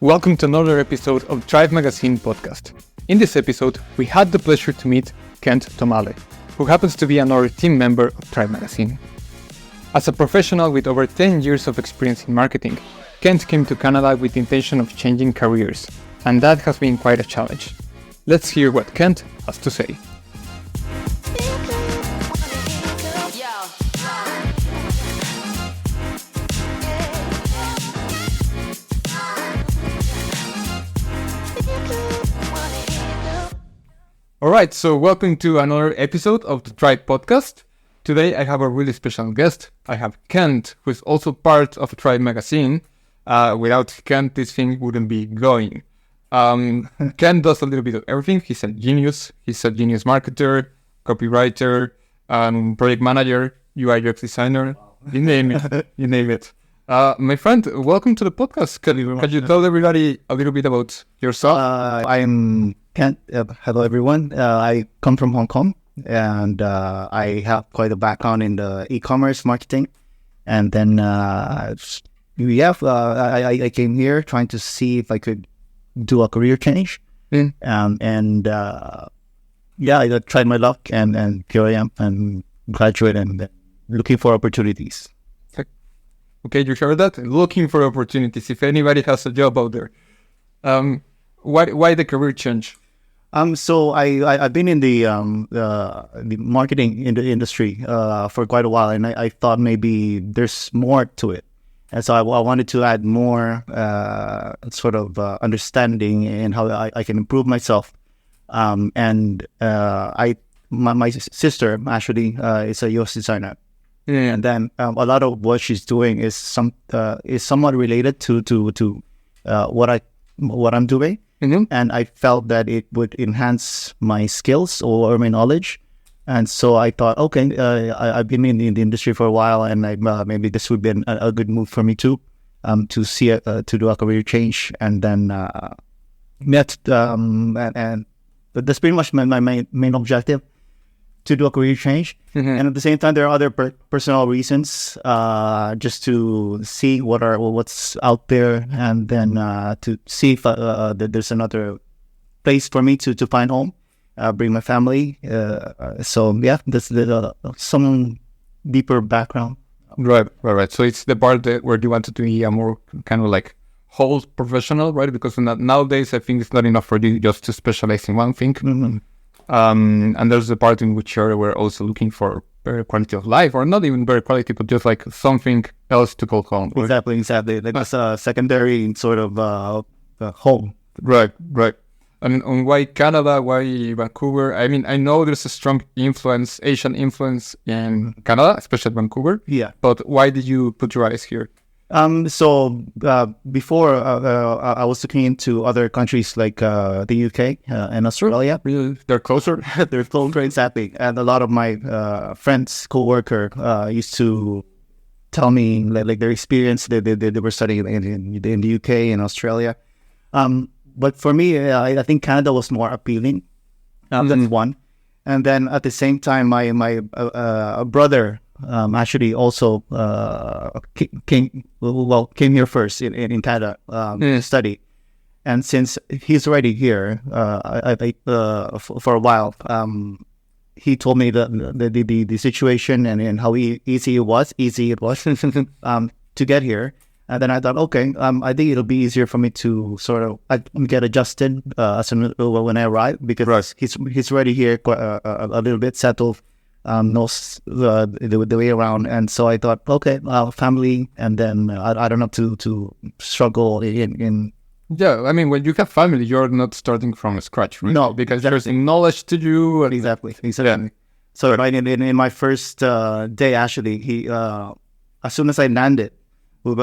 Welcome to another episode of Thrivve Magazine podcast. In this episode, we had the pleasure to meet Kent Tomale, who happens to be another team member of Thrivve Magazine. As a professional with over 10 years of experience in marketing, Kent came to Canada with the intention of changing careers, and that has been quite a challenge. Let's hear what Kent has to say. Alright, so welcome to another episode of the Thrivve Podcast. Today I have a really special guest. I have Kent, who is also part of Thrivve Magazine. Without Kent, this thing wouldn't be going. Kent does a little bit of everything. He's a genius. He's a genius marketer, copywriter, project manager, UI UX designer. You name it. You name it. My friend, welcome to the podcast. Can you tell everybody a little bit about yourself? I'm Kent. Hello, everyone. I come from Hong Kong, and I have quite a background in the e-commerce marketing. And then, I came here trying to see if I could do a career change. I tried my luck, and here I am, and graduate, and looking for opportunities. Okay, you heard that? Looking for opportunities. If anybody has a job out there, why the career change? So I've been in the marketing in the industry for quite a while, and I thought maybe there's more to it, and so I wanted to add more understanding in how I can improve myself. My sister actually is a UX designer. Yeah. And then a lot of what she's doing is somewhat related to what I'm doing, and I felt that it would enhance my skills or my knowledge, and so I thought, okay, I've been in the industry for a while, and maybe this would be a good move for me too, to do a career change, and then and that's pretty much my main objective. To do a career change, and at the same time, there are other personal reasons, just to see what's out there, and then to see if there's another place for me to find home, bring my family. That's some deeper background. Right. So it's the part where you want to be a more kind of like whole professional, right? Because nowadays, I think it's not enough for you just to specialize in one thing. Mm-hmm. And there's the part in which we're also looking for better quality of life, or not even better quality, but just like something else to call home. Exactly. Like that's a secondary sort of home. Right. And why Canada? Why Vancouver? I mean, I know there's a strong Asian influence in Canada, especially Vancouver. Yeah. But why did you put your eyes here? Before I was looking into other countries like the UK and Australia. Really? They're closer? They're closer, exactly. And a lot of my friends, co-worker, used to tell me like their experience. They were studying in the UK and Australia. But for me, I think Canada was more appealing. That's one. And then at the same time, my brother actually also came here first in Canada to study, and since he's already here, for a while, he told me the situation and how easy it was to get here. And then I thought, okay, I think it'll be easier for me to sort of get adjusted when I arrive, because he's already here, a little bit settled. Knows the way around, and so I thought, okay, family, and then I don't have to struggle in. Yeah, I mean, when you have family, you're not starting from scratch, right? No, because there's knowledge to you. Exactly. Yeah. So in my first day, actually, he as soon as I landed, we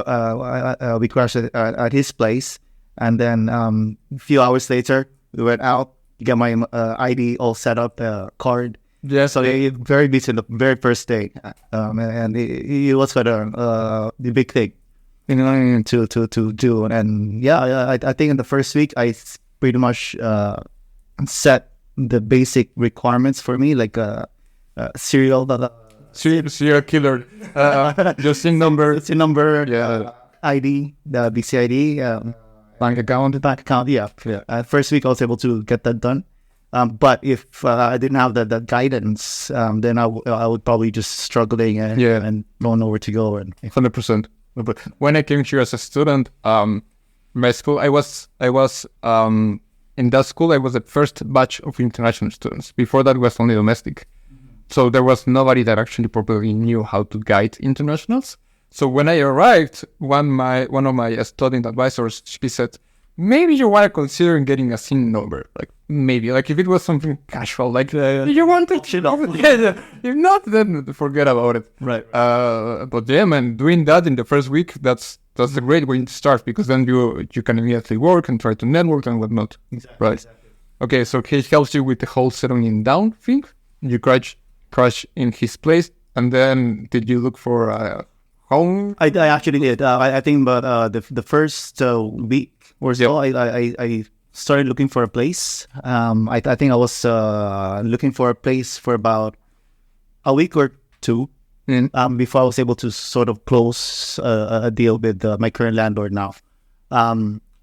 crashed at his place, and then a few hours later, we went out, get my ID all set up, card. Yeah, so very busy the very first day, and it was quite the big thing, to do. And I think in the first week I pretty much set the basic requirements for me, like serial killer, your SIN number, ID, the BCID, bank account. bank account. Yeah. First week I was able to get that done. But if I didn't have that guidance, then I would probably just struggling and don't know where to go. And 100%. But when I came here as a student, my school, I was in that school, I was the first batch of international students. Before that was only domestic. So there was nobody that actually properly knew how to guide internationals. So when I arrived, one of my student advisors, she said, maybe you want to consider getting a SIN number. Like, maybe. Like, if it was something casual, like, you want to... If not, then forget about it. Right. But yeah, man, doing that in the first week, that's a great way to start, because then you can immediately work and try to network and whatnot. Exactly. Right. Exactly. Okay, so he helps you with the whole settling down thing. You crash in his place, and then did you look for a home? I actually did. I think, but the first week or so, I started looking for a place. I think I was looking for a place for about a week or two before I was able to sort of close a deal with my current landlord now.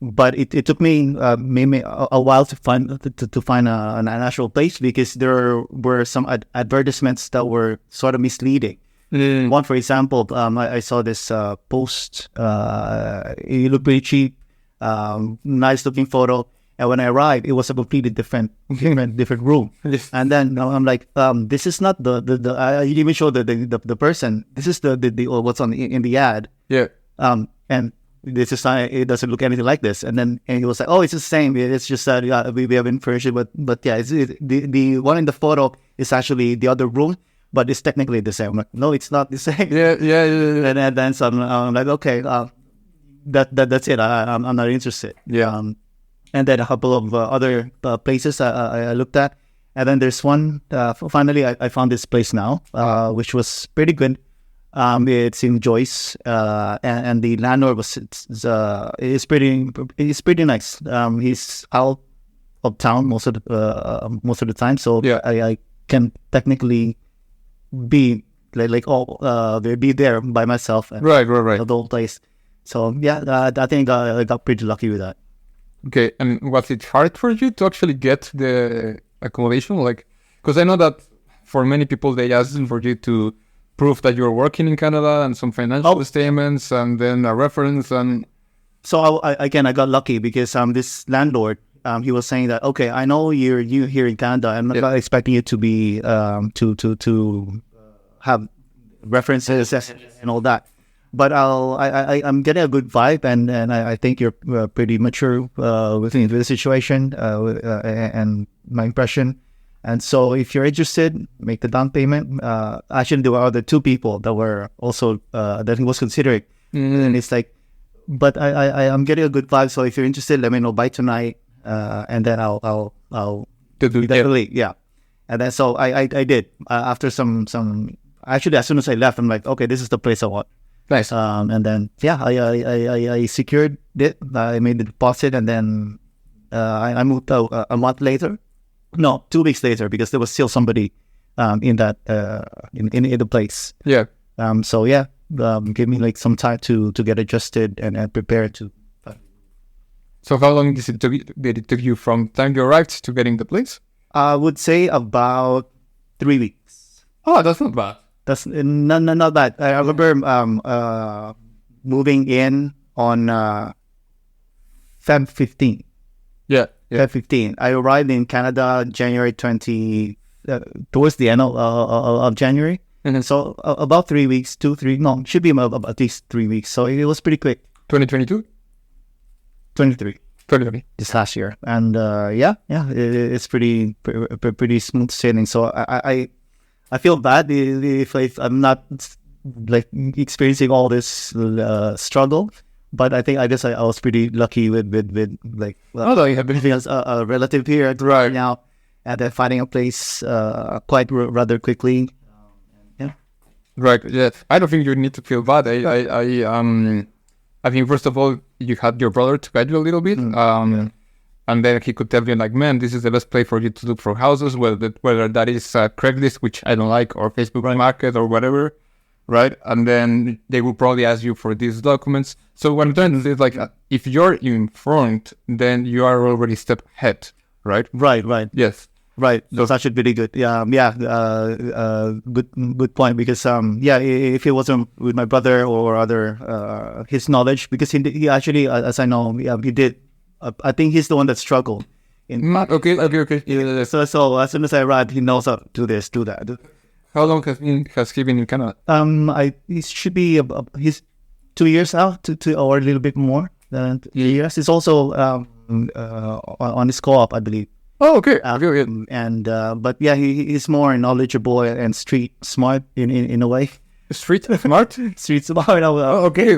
But it took me maybe a while to find an actual place, because there were some advertisements that were sort of misleading. One, for example, I saw this post. It looked pretty cheap, nice looking photo. And when I arrived, it was a completely different room. Yes. And then I'm like, this is not the I even showed the person. This is the what's in the ad. Yeah. And this is not, it doesn't look anything like this. And he was like, oh, it's the same. It's just that we haven't furnished it, but yeah, the one in the photo is actually the other room, but it's technically the same. I'm like, no, it's not the same. Yeah. And then so I'm like, okay, that's it. I'm not interested. Yeah. And then a couple of other places I looked at, and then there's one. Finally, I found this place now, which was pretty good. It's in Joyce, and the landlord is pretty nice. He's out of town most of the time, so I can technically be be there by myself. Right. The whole place. So yeah, I think I got pretty lucky with that. Okay, and was it hard for you to actually get the accommodation? Like, because I know that for many people they ask for you to prove that you're working in Canada and some financial statements and then a reference. And so I got lucky because this landlord he was saying that, okay, I know you're here in Canada. I'm not expecting you to be to have references and all that. But I'm getting a good vibe, and I think you're pretty mature within the situation and my impression. And so if you're interested, make the down payment. Actually, there were other two people that were also that he was considering. And it's like, but I'm getting a good vibe. So if you're interested, let me know by tonight, and then I'll definitely And then so I did after some actually as soon as I left, I'm like, okay, this is the place I want. Nice. And then I secured it. I made the deposit, and then I moved out a month later. No, 2 weeks later, because there was still somebody in that in the place. Yeah. So give me like some time to get adjusted and prepare to. So how long did it take you from time you arrived to getting the place? I would say about 3 weeks. Oh, that's not bad. That's not bad. I remember moving in on Feb 15. Yeah. Feb 15. I arrived in Canada January 20, towards the end of January. And so about 3 weeks, should be about at least 3 weeks. So it was pretty quick. 2022? 2023. This last year. And it's pretty smooth sailing. So I feel bad if I'm not like experiencing all this struggle, but I think I was pretty lucky with like everything as a relative here right now, and then finding a place rather quickly. Right. Yeah. I don't think you need to feel bad. I think first of all you had your brother to guide you a little bit. And then he could tell you, like, man, this is the best place for you to look for houses, whether that is Craigslist, which I don't like, or Facebook Market or whatever. right? And then they will probably ask you for these documents. So what I'm trying to say is like, if you're in front, then you are already a step ahead, right? Right. Yes. Right. So that should be really good. Good point. Because if it wasn't with my brother or other his knowledge, because he actually, as I know, he did. I think he's the one that struggled. Okay. Yeah. So as soon as I arrived, he knows how to do this, do that. How long has he been in Canada? He should be he's 2 years now, or a little bit more than 2 years. He's also on his co-op, I believe. Oh, okay. But yeah, he's more knowledgeable and street smart in a way. Street smart? Street smart. Okay.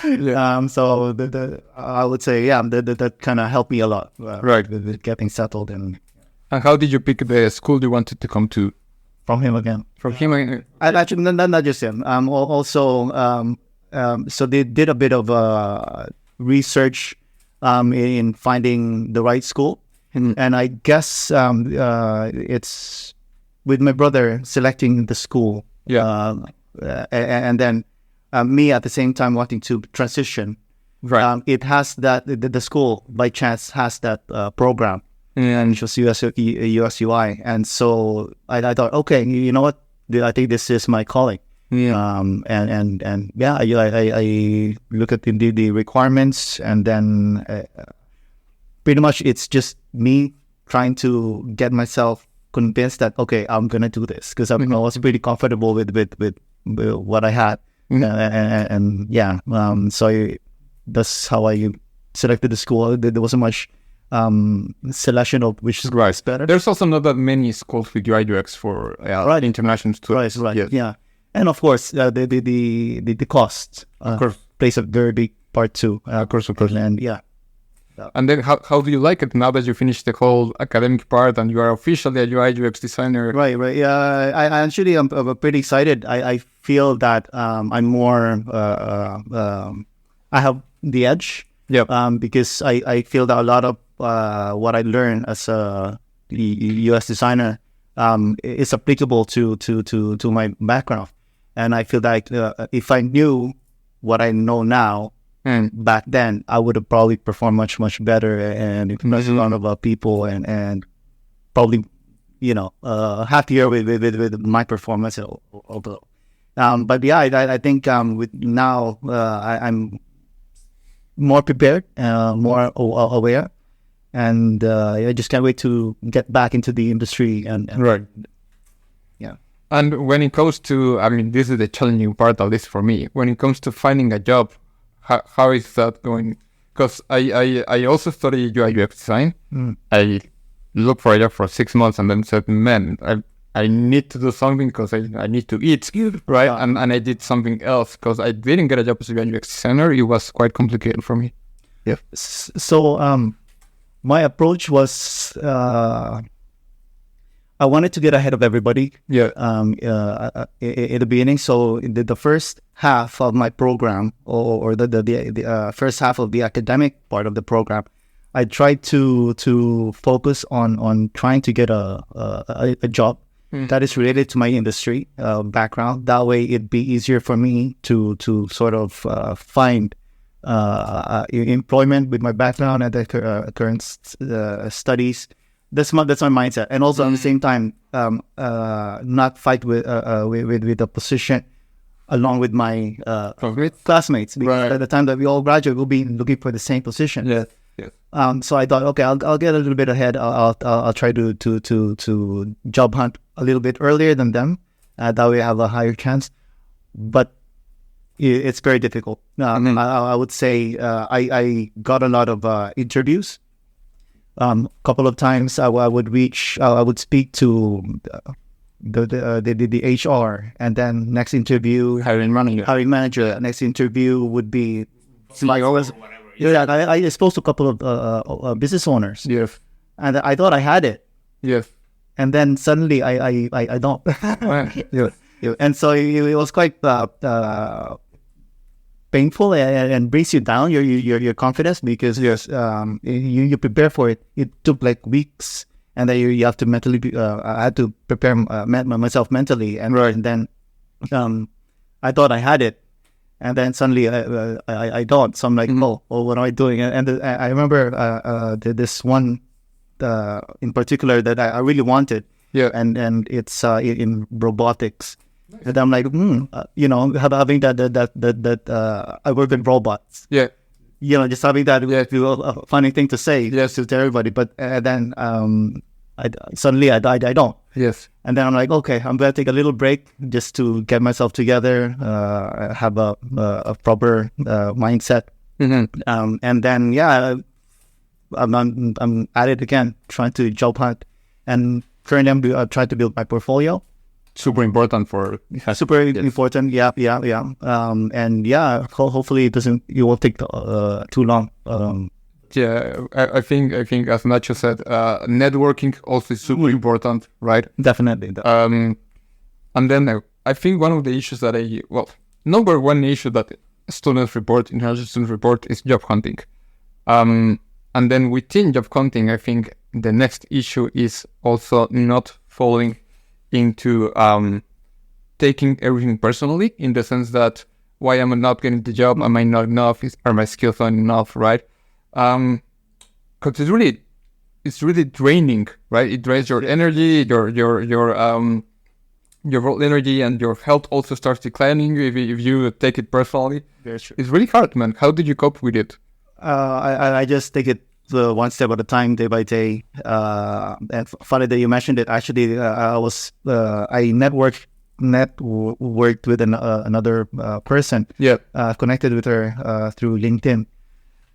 Yeah. So I would say, that kind of helped me a lot. Right. With getting settled And how did you pick the school you wanted to come to? From him again. From him again? Actually, not just him. So they did a bit of research in finding the right school. And I guess it's with my brother selecting the school. Yeah. And then me at the same time wanting to transition. Right. It has that, the school by chance has that program. And it was USUI. And so I thought, okay, you know what? I think this is my calling. Yeah. I look at the requirements, and then pretty much it's just me trying to get myself convinced that, okay, I'm going to do this, because I was pretty comfortable with what I had. So that's how I selected the school. There wasn't much selection of which is better. There's also not that many schools with UI UX for international students. Right. Yes. Yeah. And of course, the cost of course plays a very big part too. Of course. And And then how do you like it now that you finished the whole academic part and you are officially a UI UX designer? Right. Yeah, I actually am pretty excited. I feel that I'm more I have the edge. Yeah. Because I feel that a lot of what I learned as a US designer is applicable to my background. And I feel like if I knew what I know now back then, I would have probably performed much better and influenced a lot of people and probably happier with my performance. But yeah, I think with now I'm more prepared, more aware, and I just can't wait to get back into the industry and right. Yeah. And when it comes to, this is the challenging part, at least for me, when it comes to finding a job, how is that going? Because I also studied UI UX design. I looked for a job for 6 months and then said, man, I need to do something because I need to eat, right? And I did something else because I didn't get a job as a UI UX designer. It was quite complicated for me. Yeah. So my approach was I wanted to get ahead of everybody. Yeah. In the beginning, so in the first half of my program, or the first half of the academic part of the program, I tried to focus on trying to get a job that is related to my industry background. That way, it'd be easier for me to sort of find employment with my background and the current studies. That's my mindset, and also at the same time, not fight with the position along with my classmates, because at the time that we all graduate, we'll be looking for the same position. Yes. So I thought, okay, I'll get a little bit ahead. I'll try to job hunt a little bit earlier than them. That way, I have a higher chance. But it's very difficult. I would say I got a lot of interviews. Couple of times I would speak to the HR, and then next interview hiring manager. Next interview would be like always. Yeah, I spoke to a couple of business owners. Yes. And I thought I had it. Yes. And then suddenly I don't. Yeah. And so it was quite painful and brings you down your confidence, because you prepare for it. It took like weeks, and then you have to mentally I had to prepare myself mentally, and then I thought I had it, and then suddenly I don't. So I'm like, oh, what am I doing? And I remember this one in particular that I really wanted. Yeah. And it's in robotics. And I'm like, having that I work with robots. Yeah. Just having that would be a funny thing to say to everybody. But then suddenly I don't. Yes. And then I'm like, okay, I'm going to take a little break just to get myself together, have a proper mindset. And then, I'm at it again, trying to job hunt. And currently I'm trying to build my portfolio. Super important for... Super important, yeah. And hopefully it won't take too long. I think as Nacho said, networking also is super important, right? Definitely. And then I think one of the issues that number one issue that international students report is job hunting. And then within job hunting, I think the next issue is also not falling into taking everything personally, in the sense that, why am I not getting the job? Am I not enough? Are my skills not enough, right? Because it's really draining, right? It drains your energy, your whole energy, and your health also starts declining if you take it personally. Very true. It's really hard, man. How did you cope with it? I just take it one step at a time, day by day. And funny that you mentioned it. Actually, I networked with another person. Yeah. Connected with her through LinkedIn.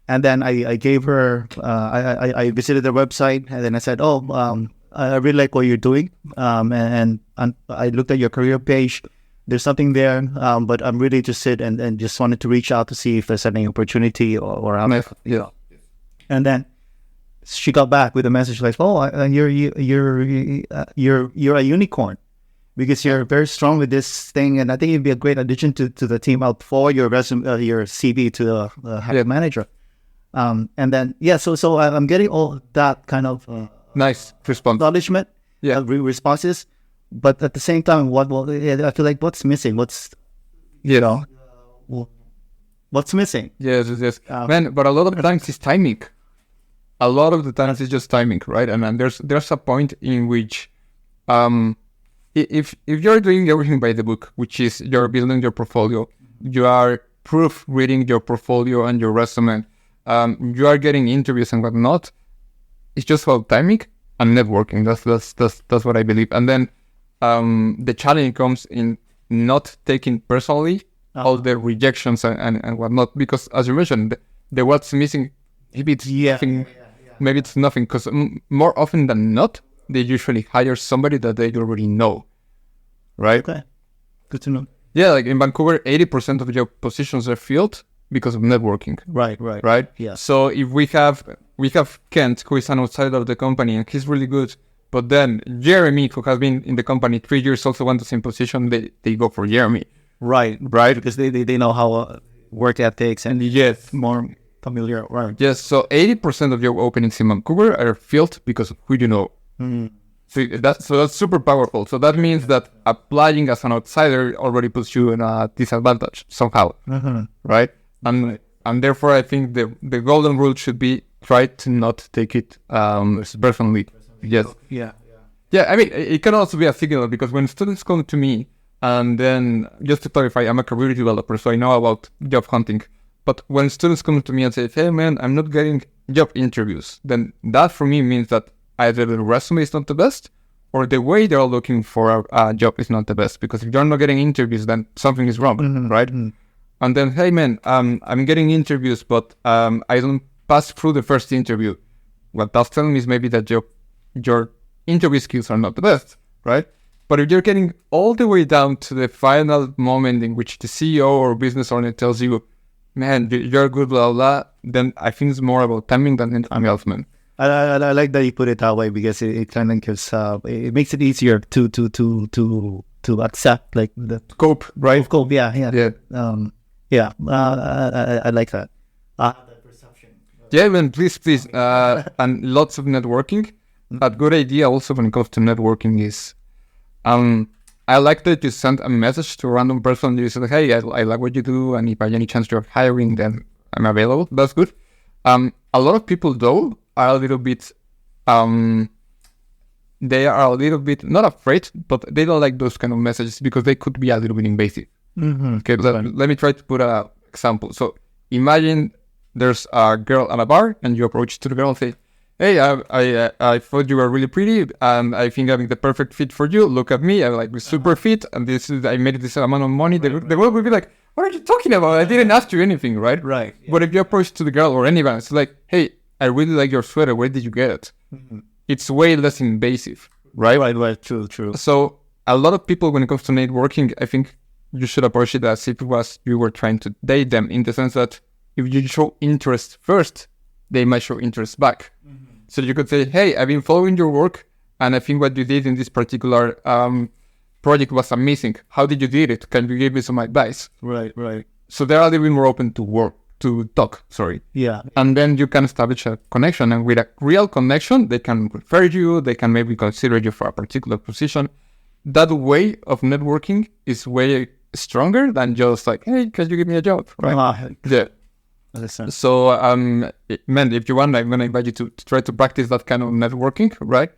And then I gave her, I visited their website, and then I said, I really like what you're doing. And I looked at your career page. There's something there, but I'm really interested and just wanted to reach out to see if there's any opportunity or yeah. And then she got back with a message like, you're a unicorn, because you're very strong with this thing, and I think it'd be a great addition to the team. I'll forward your resume, your CV to the hiring manager. And then so I'm getting all that kind of nice response, acknowledgement, responses, but at the same time, I feel like what's missing? What's missing? Yes. Man, but a lot of the times it's timing. A lot of the times it's just timing, right? And there's a point in which, if you're doing everything by the book, which is you're building your portfolio, you are proofreading your portfolio and your resume, you are getting interviews and whatnot. It's just about timing and networking. That's what I believe. And then the challenge comes in not taking personally all the rejections and whatnot, because as you mentioned, the what's missing, maybe it's nothing. Maybe it's nothing, because more often than not, they usually hire somebody that they already know, right? Okay, good to know. Yeah, like in Vancouver, 80% of job positions are filled because of networking. Right. Yeah. So if we have Kent, who is an outsider of the company, and he's really good, but then Jeremy, who has been in the company 3 years, also wants the same position, they go for Jeremy. Right. Because they know how work ethics and more familiar. Right. Yes. So 80% of job openings in Vancouver are filled because of who you know. So that's super powerful. So that means that applying as an outsider already puts you in a disadvantage somehow, right? And therefore, I think the golden rule should be try to not take it personally. Yes. Yeah. I mean, it can also be a signal, because when students come to me, and then just to clarify, I'm a career developer, so I know about job hunting. But when students come to me and say, "Hey, man, I'm not getting job interviews," then that for me means that either the resume is not the best, or the way they're looking for a job is not the best. Because if you're not getting interviews, then something is wrong, right? And then, "Hey, man, I'm getting interviews, but I don't pass through the first interview." What that's telling me is maybe that your interview skills are not the best, right? But if you're getting all the way down to the final moment in which the CEO or business owner tells you, "Man, you're good, blah, blah," then I think it's more about timing than anything else, man. I like that you put it that way, because it kind of gives it makes it easier to accept, like, the Cope, right? Cope, yeah. I like that. That perception. Yeah, man, please, and lots of networking. A good idea also when it comes to networking is, I like that you send a message to a random person. You say, hey, I like what you do, and if by any chance you're hiring, then I'm available. That's good. A lot of people, though, are a little bit, they are a little bit, not afraid, but they don't like those kind of messages because they could be a little bit invasive. Okay, let me try to put an example. So imagine there's a girl at a bar, and you approach to the girl and say, hey, I thought you were really pretty, and I think I'm the perfect fit for you. Look at me, I'm like super fit, and I made this amount of money. The girl would be like, what are you talking about? I didn't ask you anything, right? Right. Yeah. But if you approach to the girl or anyone, it's like, hey, I really like your sweater. Where did you get it? It's way less invasive, right? Right. True. So a lot of people, when it comes to networking, I think you should approach it as if it was you were trying to date them, in the sense that if you show interest first, they might show interest back. So you could say, hey, I've been following your work, and I think what you did in this particular project was amazing. How did you do it? Can you give me some advice? Right. So they're a little bit more open to talk. Yeah. And then you can establish a connection. And with a real connection, they can refer you. They can maybe consider you for a particular position. That way of networking is way stronger than just like, hey, can you give me a job? Right? Yeah. Understand. So, man, if you want, I'm going to invite you to try to practice that kind of networking, right?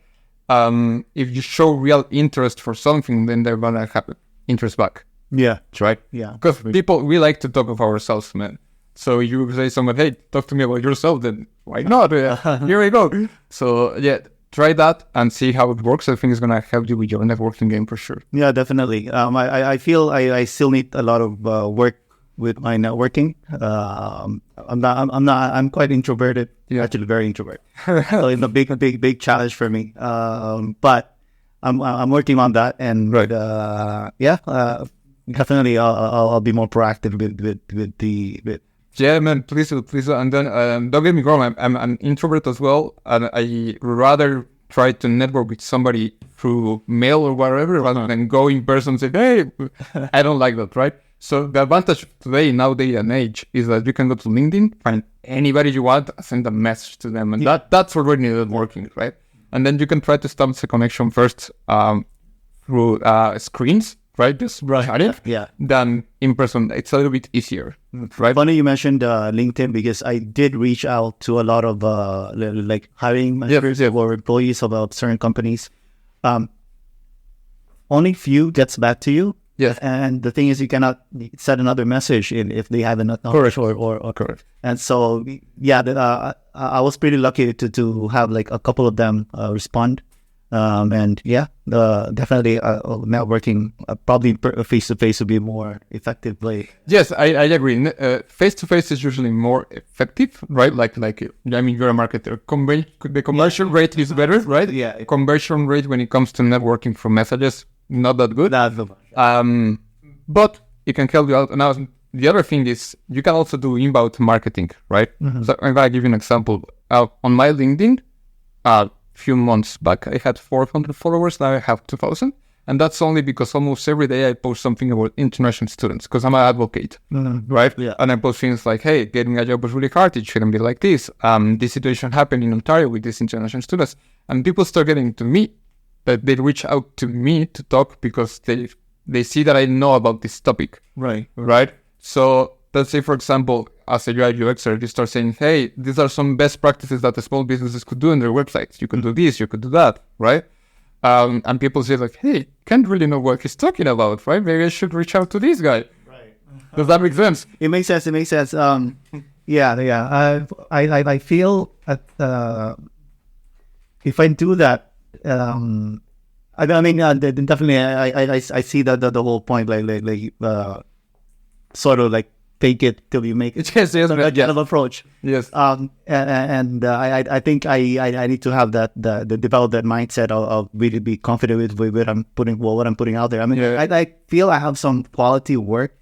If you show real interest for something, then they're going to have interest back. Yeah. Right? Yeah. Because we like to talk of ourselves, man. So you say someone, hey, talk to me about yourself, then why not? Here we go. So, yeah, try that and see how it works. I think it's going to help you with your networking game for sure. Yeah, definitely. I feel I still need a lot of work with my networking. I'm quite introverted. Yeah. Actually, very introverted. So it's a big challenge for me. But I'm working on that, and definitely I'll be more proactive with the. Yeah, man, please do. And then don't get me wrong, I'm an introvert as well, and I rather try to network with somebody through mail or whatever rather than go in person and say, hey, I don't like that, right? So the advantage today, nowadays and age, is that you can go to LinkedIn, find anybody you want, send a message to them, and that's already networking, right? And then you can try to establish a connection first through screens, right? Just at it. Yeah. Than in person. It's a little bit easier, right? Funny you mentioned LinkedIn, because I did reach out to a lot of like hiring managers or employees about certain companies. Only few gets back to you. Yes. And the thing is, you cannot send another message if they haven't acknowledged or correct. And so, I was pretty lucky to have like a couple of them respond. And definitely networking, probably face-to-face would be more effective way. Yes, I agree. Face-to-face is usually more effective, right? Like I mean, you're a marketer. The conversion rate is better, right? Yeah. Conversion rate when it comes to networking from messages, not that good. Not so much. But it can help you out. Now, the other thing is you can also do inbound marketing, right? So I'm going to give you an example. On my LinkedIn, few months back, I had 400 followers. Now I have 2,000. And that's only because almost every day I post something about international students, because I'm an advocate, right? Yeah. And I post things like, hey, getting a job is really hard. It shouldn't be like this. This situation happened in Ontario with these international students. And people start getting to me, that they reach out to me to talk because they see that I know about this topic. Right. So let's say, for example, as a UI UXer, you start saying, hey, these are some best practices that the small businesses could do in their websites. You could do this, you could do that, right? And people say like, hey, can't really know what he's talking about, right? Maybe I should reach out to this guy. Right. Does that make sense? It makes sense. I feel that if I do that, definitely I see that the whole point, like sort of like fake it till you make it. Yes, Kind of approach. Yes. I think I need to have the develop that mindset of really be confident with what I'm putting out there. I mean, I feel I have some quality work,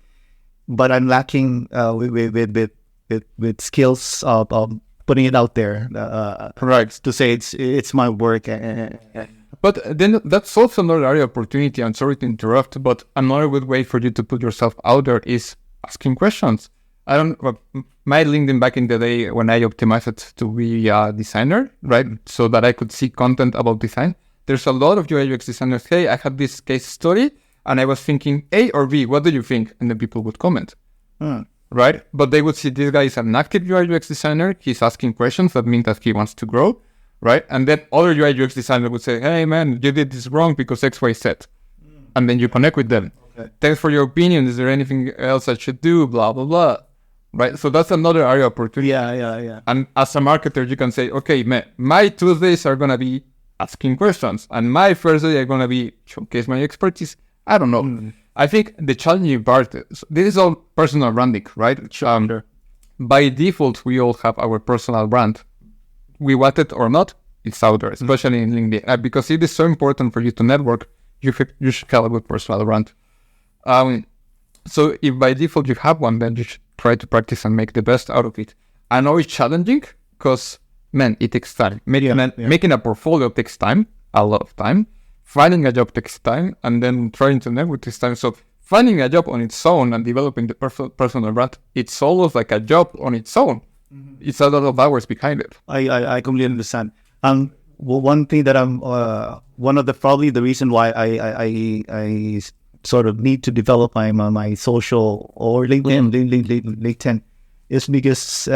but I'm lacking with skills of putting it out there. Correct. To say it's my work. But then that's also another area of opportunity. I'm sorry to interrupt, but another good way for you to put yourself out there is asking questions. My LinkedIn back in the day when I optimized it to be a designer, right? So that I could see content about design. There's a lot of UI UX designers. Hey, I have this case study and I was thinking A or B, what do you think? And then people would comment, right? But they would see this guy is an active UI UX designer. He's asking questions. That means that he wants to grow, right? And then other UI UX designer would say, hey man, you did this wrong because X, Y, Z. And then you connect with them. Okay. Thanks for your opinion. Is there anything else I should do? Blah, blah, blah. Right? So that's another area of opportunity. Yeah. And as a marketer, you can say, okay, man, my Tuesdays are going to be asking questions. And my Thursday are going to be showcase my expertise. I don't know. I think the challenging part is, this is all personal branding, right? By default, we all have our personal brand. We want it or not, it's out there, especially in LinkedIn. Because it is so important for you to network, you should have a good personal brand. So if by default you have one, then you should try to practice and make the best out of it. I know it's challenging because, man, it takes time. Making a portfolio takes time, a lot of time. Finding a job takes time, and then trying to network takes time. So finding a job on its own and developing the personal brand, it's almost like a job on its own. It's a lot of hours behind it. I completely understand. One thing that one of the probably the reason why I sort of need to develop my social or LinkedIn is because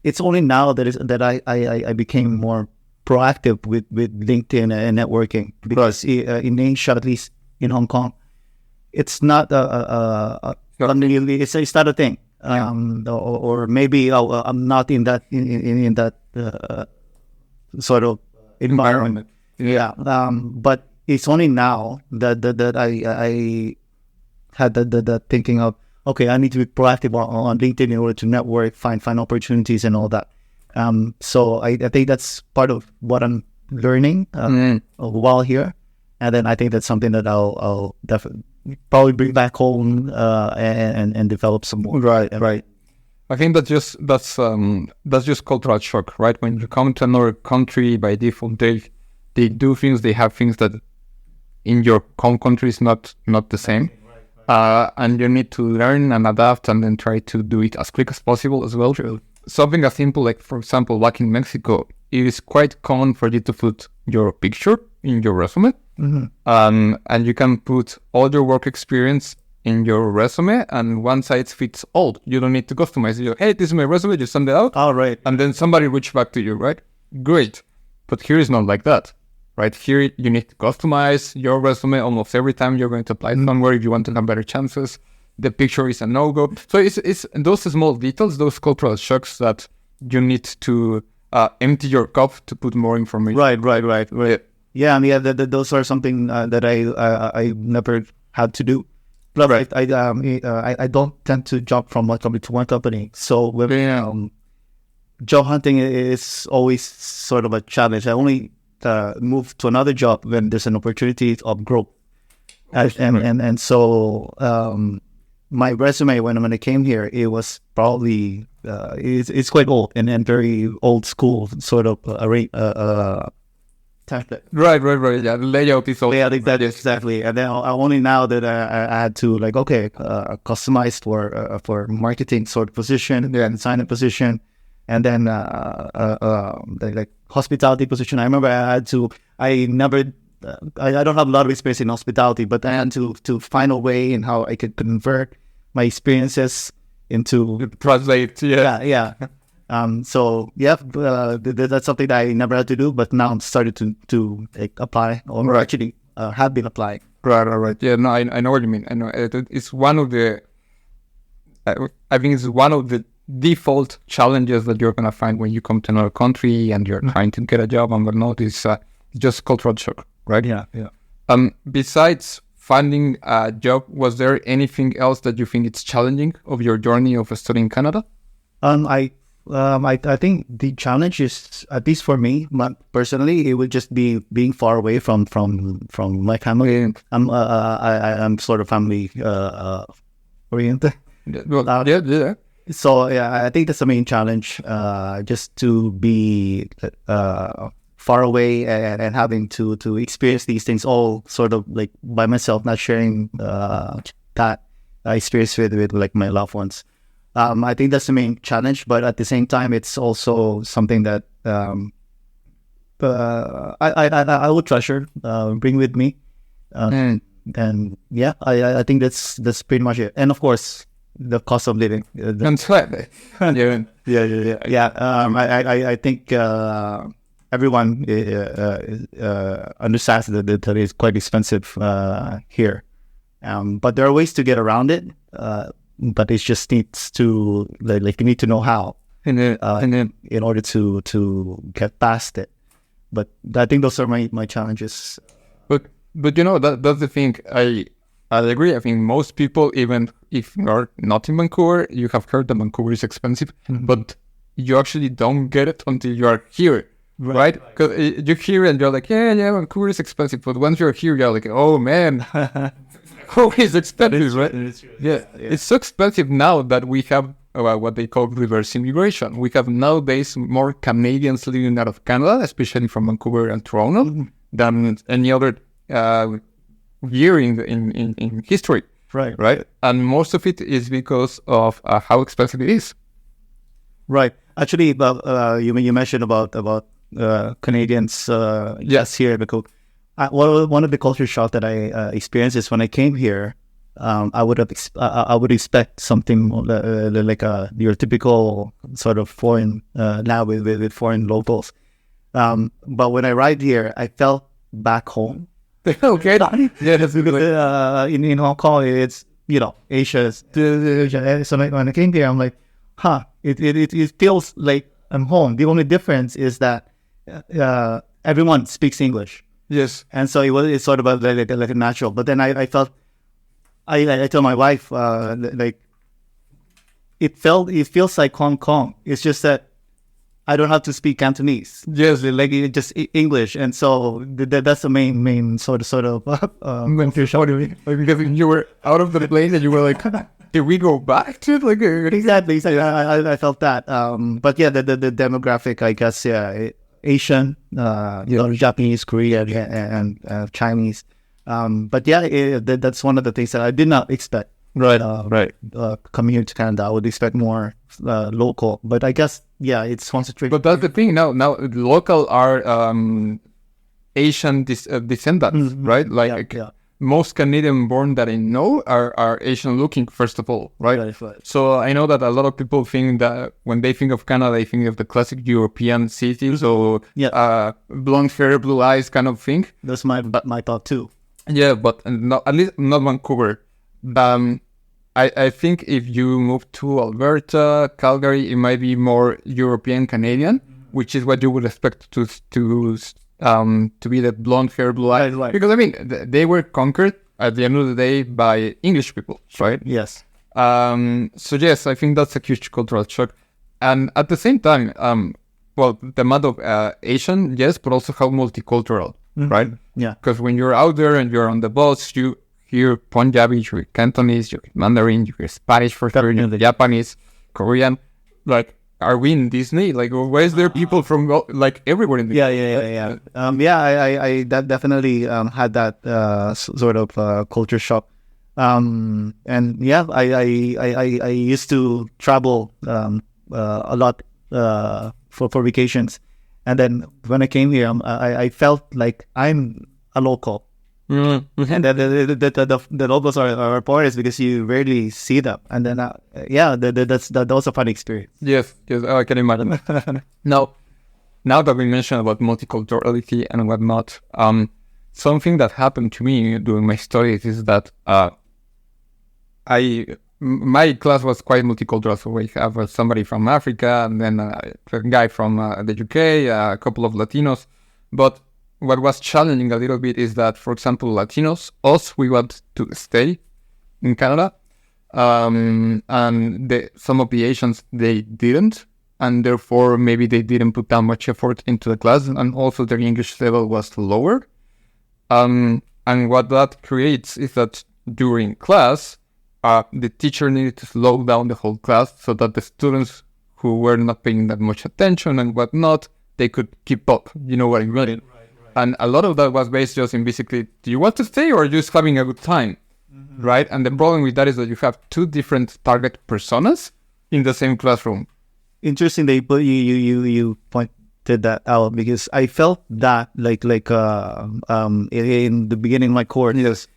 it's only now that I became more proactive with LinkedIn and networking, because in Asia, at least in Hong Kong, it's not it's not a thing. Or maybe I'm not in that in that sort of environment. But it's only now that I had the thinking of, okay, I need to be proactive on LinkedIn in order to network, find opportunities and all that. So I think that's part of what I'm learning while here, and then I think that's something that I'll definitely probably bring back home and develop some more. Right. I think that's just cultural shock, right? When you come to another country, by default they do things, they have things that in your home country is not the same. And you need to learn and adapt and then try to do it as quick as possible as well. True. Something as simple like, for example, back in Mexico, it is quite common for you to put your picture in your resume. And you can put all your work experience in your resume, and one size fits all. You don't need to customize it. Hey, this is my resume, just send it out. All right. And then somebody reach back to you, right? Great. But here is not like that, right? Here you need to customize your resume almost every time you're going to apply somewhere if you want to have better chances. The picture is a no-go. So it's those small details, those cultural shocks that you need to empty your cup to put more information. Right. Yeah, those are something that I never had to do. Plus, right. I don't tend to jump from one company to one company. So job hunting is always sort of a challenge. I only move to another job when there's an opportunity of growth. And so my resume when I came here, it was probably it's quite old and very old school sort of template. Right. Yeah, the layout is old. Yeah, exactly. And then only now that I had to customize for marketing sort of position, designer position, and then like hospitality position. I remember I don't have a lot of experience in hospitality, but I had to find a way in how I could convert my experiences into translate. Yeah. So that's something that I never had to do, but now I'm started to apply, or actually have been applying. Right. Yeah, no, I know what you mean. I know it's one of the. I think it's one of the default challenges that you're gonna find when you come to another country and you're trying to get a job and whatnot. Is just cultural shock, right? Yeah. Besides finding a job, was there anything else that you think it's challenging of your journey of studying in Canada? I think the challenge is, at least for me personally, it would just be being far away from my family. I'm sort of family oriented. Yeah. So I think that's the main challenge. Just to be far away and having to experience these things all sort of like by myself, not sharing that experience with like my loved ones. I think that's the main challenge, but at the same time, it's also something that I would treasure, bring with me, And yeah, I think that's pretty much it. And of course, the cost of living. That's right. Yeah. I think everyone understands that it is quite expensive here. But there are ways to get around it. But it just needs to like you need to know how in order to get past it. But I think those are my challenges. But you know that's the thing. I agree. I think most people, even if you're not in Vancouver, you have heard that Vancouver is expensive, but you actually don't get it until you are here, right? Because you hear and you're like, yeah, Vancouver is expensive. But once you're here, you're like, oh man, oh, it's expensive, right? Yeah, it's so expensive now that we have what they call reverse immigration. We have nowadays more Canadians living out of Canada, especially from Vancouver and Toronto, than any other year in history. Right. And most of it is because of how expensive it is. Right. Actually, you mentioned about Canadians yes here because one of the culture shock that I experienced is when I came here. I would expect something like your typical sort of foreign now with foreign locals. But when I arrived here, I felt back home. Okay. Yeah, that's good. In Hong Kong, it's Asia. So when I came here, I'm like, it feels like I'm home. The only difference is that everyone speaks English. Yes, and so it's sort of like a natural. But then I felt, I told my wife like it feels like Hong Kong. It's just that I don't have to speak Cantonese. Yes, like just English, and so that's the main sort of. Because you were out of the plane and you were like, "Did we go back to like?" Exactly. I felt that. But yeah, the demographic, I guess, Asian, Japanese, Korean, and Chinese. But yeah, that's one of the things that I did not expect. Right. Coming here to Canada, I would expect more local, but I guess it's concentrated. But that's the thing. Now local are Asian descendants, right? Like most Canadian born that I know are Asian looking, first of all, right? So I know that a lot of people think that when they think of Canada, they think of the classic European cities, so blonde hair, blue eyes kind of thing. That's my thought too. Yeah, but at least not Vancouver. I think if you move to Alberta, Calgary, it might be more European Canadian, which is what you would expect to be the blonde hair, blue eyes. Right. Because I mean, they were conquered at the end of the day by English people, right? Yes. So yes, I think that's a huge cultural shock, and at the same time, well, the amount of Asian, yes, but also how multicultural, right? Yeah. Because when you're out there and you're on the bus, you hear Punjabi, you hear Cantonese, you hear Mandarin, you hear Spanish for sure, you hear Japanese, Korean. Like, are we in Disney? Like, why is there people from like everywhere in the Yeah. I that definitely had that sort of culture shock. And yeah, I used to travel a lot for vacations, and then when I came here, I felt like I'm a local. Mm-hmm. And the locals are foreigners because you rarely see them, and then that was a fun experience. Yes, I can imagine. Now that we mentioned about multiculturality and whatnot, something that happened to me during my studies is that my class was quite multicultural. So we have somebody from Africa, and then a guy from the UK, a couple of Latinos, but what was challenging a little bit is that, for example, Latinos, we want to stay in Canada, and some of the Asians, they didn't, and therefore maybe they didn't put that much effort into the class, and also their English level was lower. And what that creates is that during class, the teacher needed to slow down the whole class so that the students who were not paying that much attention and whatnot, they could keep up. You know what I mean? And a lot of that was based just in basically, do you want to stay or just having a good time, right? And the problem with that is that you have two different target personas in the same classroom. Interesting that you pointed that out because I felt that in the beginning of my course, Yes.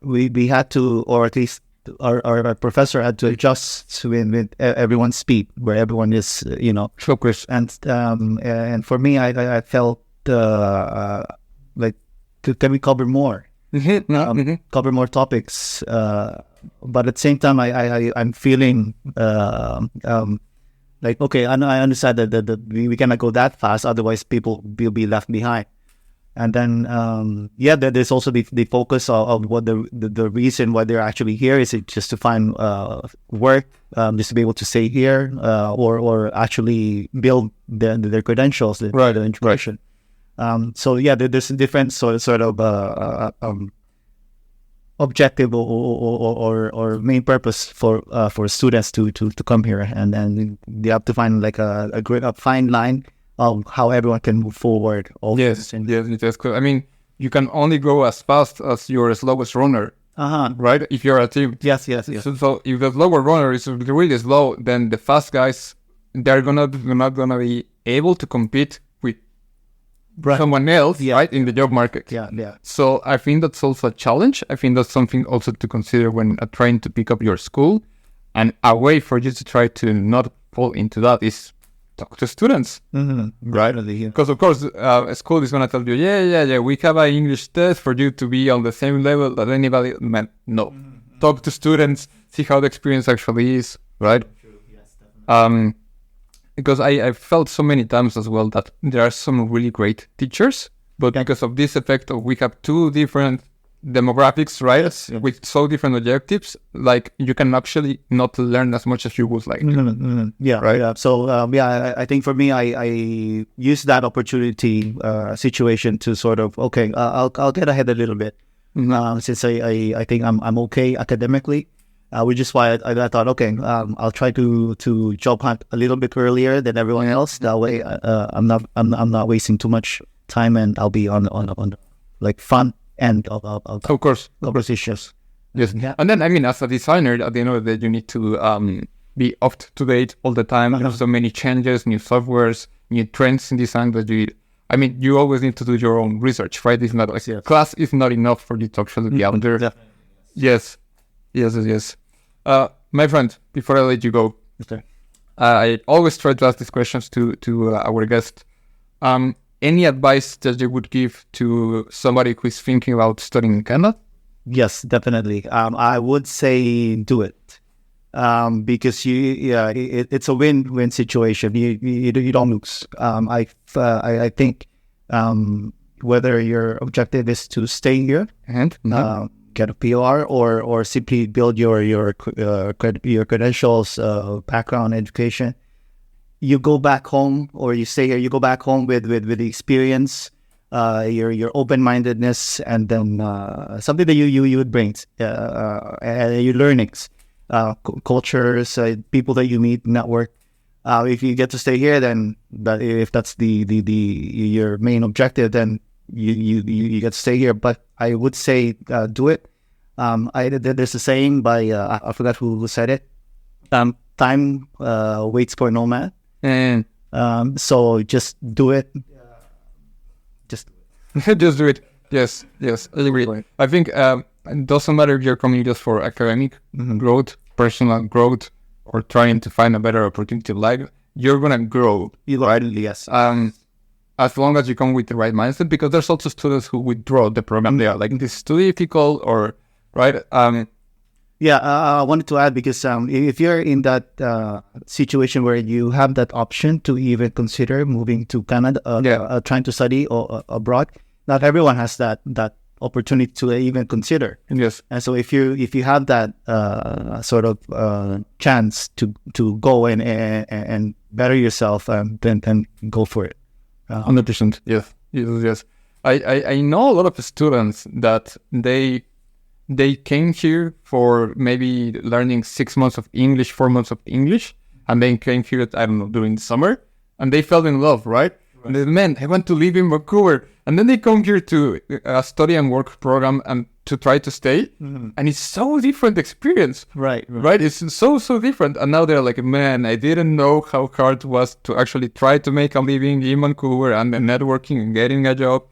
We had to, or at least our professor had to adjust with everyone's speed, where everyone is, Focus. and for me, I felt like can we cover more, cover more topics, but at the same time, I'm feeling like, okay, I understand that we cannot go that fast, otherwise people will be left behind. And then, there's also the focus of what the reason why they're actually here is it just to find work, just to be able to stay here, or actually build their credentials, their information. There's a different sort of objective or main purpose for students to come here, and then they have to find like a fine line of how everyone can move forward. Yes, that's cool. I mean, you can only go as fast as your slowest runner, right? If you're a team. Yes. So if the slower runner is really slow, then the fast guys, they're not gonna be able to compete with someone else, right, in the job market. Yeah. So I think that's also a challenge. I think that's something also to consider when trying to pick up your school. And a way for you to try to not fall into that is talk to students, right? Because of course, a school is gonna tell you, yeah, we have an English test for you to be on the same level that anybody. Man, no, talk to students, see how the experience actually is, right? True. Yes, definitely. Because I felt so many times as well that there are some really great teachers, but because of this effect of we have two different demographics, right? Yes. With so different objectives, like you can actually not learn as much as you would like. Yeah, right. Yeah. So I think for me, I use that opportunity situation to sort of I'll get ahead a little bit, since I think I'm okay academically, which is why I thought I'll try to job hunt a little bit earlier than everyone else. That way I'm not wasting too much time, and I'll be on like fun end of course issues. Yes. Yeah. And then I mean, as a designer, at the end of the day, you need to be up to date all the time. There's so many changes, new softwares, new trends in design that you always need to do your own research, right? It's not like class is not enough for you to actually be out there. Definitely. Yes. My friend, before I let you go, I always try to ask these questions to our guest. Any advice that you would give to somebody who is thinking about studying in Canada? Yes, definitely. I would say do it, because it's a win-win situation. You don't lose. I think whether your objective is to stay here and get a PR or simply build your credentials, background, education. You go back home, or you stay here. You go back home with the experience, your open-mindedness, and then something that you would bring, your learnings, cultures, people that you meet, network. If you get to stay here, then if that's your main objective, then you get to stay here. But I would say do it. There's a saying by I forgot who said it. Time waits for no man. And so just do it. Just do it. Yes, I agree. I think it doesn't matter if you're coming just for academic growth, personal growth, or trying to find a better opportunity in life. You're gonna grow, right? Yes. As long as you come with the right mindset, because there's also students who withdraw the program. They are like, this is too difficult, or right. I wanted to add, because if you're in that situation where you have that option to even consider moving to Canada, trying to study or abroad, not everyone has that opportunity to even consider. Yes. And so if you have that sort of chance to go and better yourself, then go for it. 100%. Yes. I know a lot of students that they came here for maybe learning 6 months of English, 4 months of English, and then came here, I don't know, during the summer, and they fell in love, right? And then, man, I want to live in Vancouver. And then they come here to a study and work program and to try to stay. And it's so different experience. Right. It's so different. And now they're like, man, I didn't know how hard it was to actually try to make a living in Vancouver and then networking and getting a job.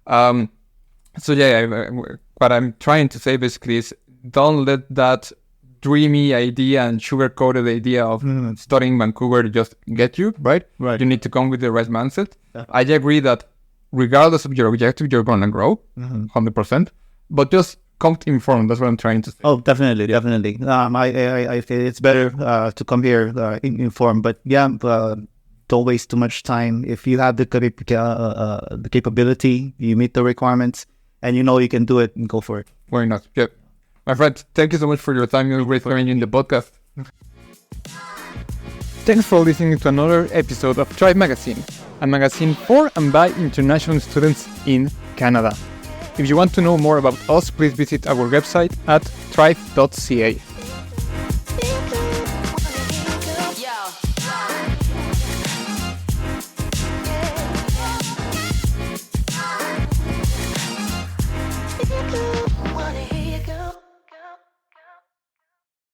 So yeah, what I'm trying to say basically is don't let that dreamy idea and sugar-coated idea of studying Vancouver just get you, right? You need to come with the right mindset. I agree that regardless of your objective, you're going to grow 100%, but just come informed. That's what I'm trying to say. Oh, definitely. I feel it's better to come here informed, but yeah, don't waste too much time. If you have the capability, you meet the requirements, and you know you can do it, and go for it. Why not? Yeah. My friend, thank you so much for your time. It was great having you in the podcast. Thanks for listening to another episode of Thrivve Magazine, a magazine for and by international students in Canada. If you want to know more about us, please visit our website at thrivve.ca.